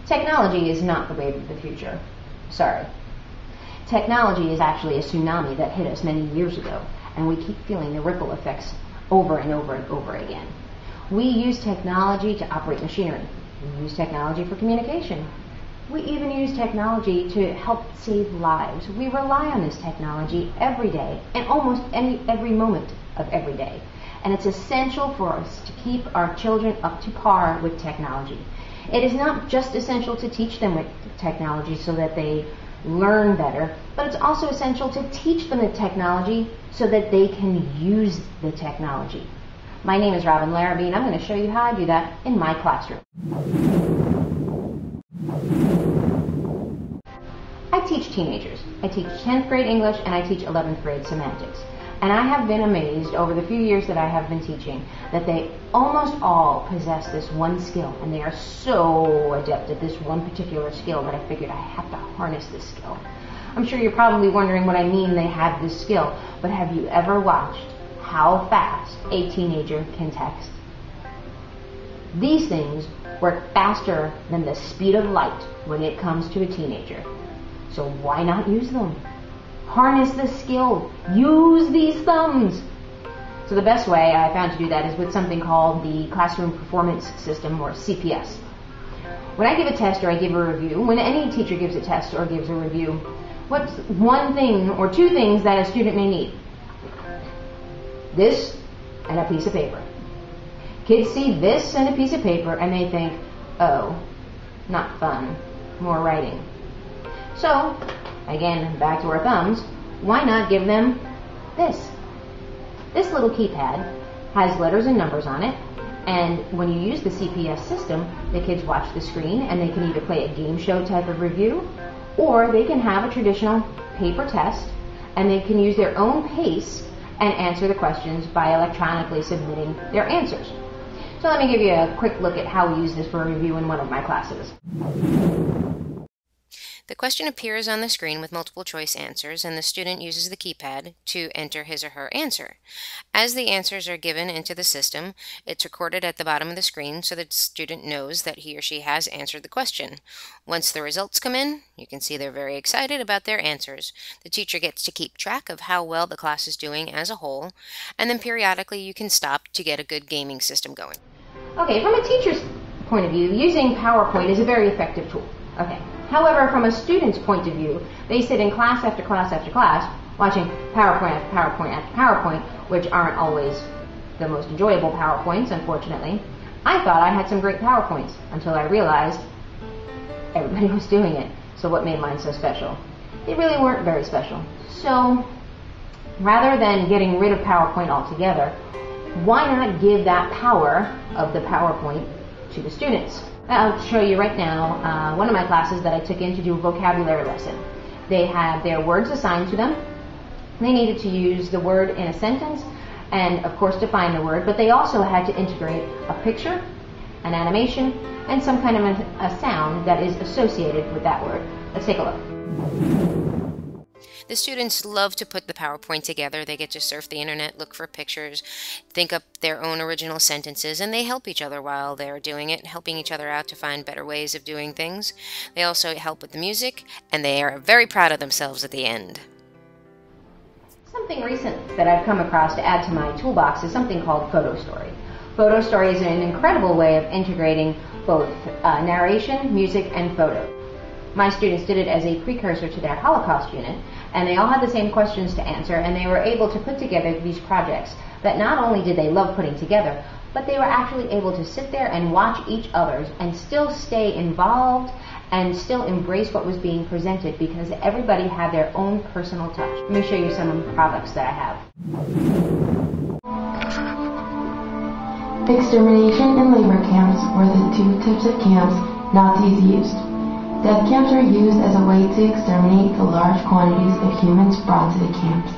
Technology is not the wave of the future. Sorry. Technology is actually a tsunami that hit us many years ago, and we keep feeling the ripple effects over and over and over again. We use technology to operate machinery. We use technology for communication. We even use technology to help save lives. We rely on this technology every day and almost every moment of every day. And it's essential for us to keep our children up to par with technology. It is not just essential to teach them with technology so that they learn better, but it's also essential to teach them the technology so that they can use the technology. My name is Robin Larrabee, and I'm going to show you how I do that in my classroom. I teach teenagers. I teach 10th grade English and I teach 11th grade semantics. And I have been amazed over the few years that I have been teaching that they almost all possess this one skill, and they are so adept at this one particular skill that I figured I have to harness this skill. I'm sure you're probably wondering what I mean they have this skill, but have you ever watched how fast a teenager can text? These things work faster than the speed of light when it comes to a teenager. So why not use them? Harness the skill. Use these thumbs. So the best way I found to do that is with something called the Classroom Performance System, or CPS. When I give a test or I give a review, when any teacher gives a test or gives a review, what's one thing or two things that a student may need? This and a piece of paper. Kids see this and a piece of paper and they think, oh, not fun, more writing. So, again, back to our thumbs, why not give them this? This little keypad has letters and numbers on it, and when you use the CPS system, the kids watch the screen and they can either play a game show type of review, or they can have a traditional paper test and they can use their own pace and answer the questions by electronically submitting their answers. So let me give you a quick look at how we use this for a review in one of my classes. The question appears on the screen with multiple choice answers, and the student uses the keypad to enter his or her answer. As the answers are given into the system, it's recorded at the bottom of the screen so that the student knows that he or she has answered the question. Once the results come in, you can see they're very excited about their answers. The teacher gets to keep track of how well the class is doing as a whole, and then periodically you can stop to get a good gaming system going. Okay, from a teacher's point of view, using PowerPoint is a very effective tool. Okay. However, from a student's point of view, they sit in class after class after class, watching PowerPoint after PowerPoint after PowerPoint, which aren't always the most enjoyable PowerPoints, unfortunately. I thought I had some great PowerPoints until I realized everybody was doing it. So what made mine so special? They really weren't very special. So rather than getting rid of PowerPoint altogether, why not give that power of the PowerPoint to the students? I'll show you right now one of my classes that I took in to do a vocabulary lesson. They had their words assigned to them. They needed to use the word in a sentence and, of course, define the word, but they also had to integrate a picture, an animation, and some kind of a sound that is associated with that word. Let's take a look. The students love to put the PowerPoint together. They get to surf the internet, look for pictures, think up their own original sentences, and they help each other while they're doing it, helping each other out to find better ways of doing things. They also help with the music, and they are very proud of themselves at the end. Something recent that I've come across to add to my toolbox is something called Photo Story. Photo Story is an incredible way of integrating both narration, music, and photo. My students did it as a precursor to their Holocaust unit, and they all had the same questions to answer, and they were able to put together these projects that not only did they love putting together, but they were actually able to sit there and watch each other's and still stay involved and still embrace what was being presented because everybody had their own personal touch. Let me show you some of the products that I have. Extermination and labor camps were the two types of camps Nazis used. Death camps were used as a way to exterminate the large quantities of humans brought to the camps.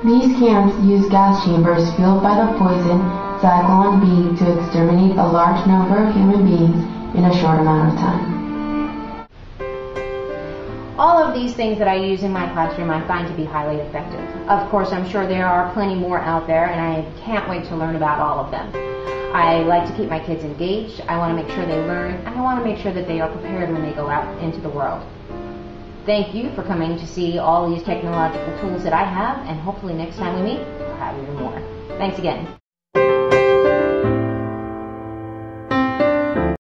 These camps used gas chambers fueled by the poison Zyklon B to exterminate a large number of human beings in a short amount of time. All of these things that I use in my classroom I find to be highly effective. Of course, I'm sure there are plenty more out there, and I can't wait to learn about all of them. I like to keep my kids engaged. I want to make sure they learn, and I want to make sure that they are prepared when they go out into the world. Thank you for coming to see all these technological tools that I have, and hopefully next time we meet, I'll have even more. Thanks again.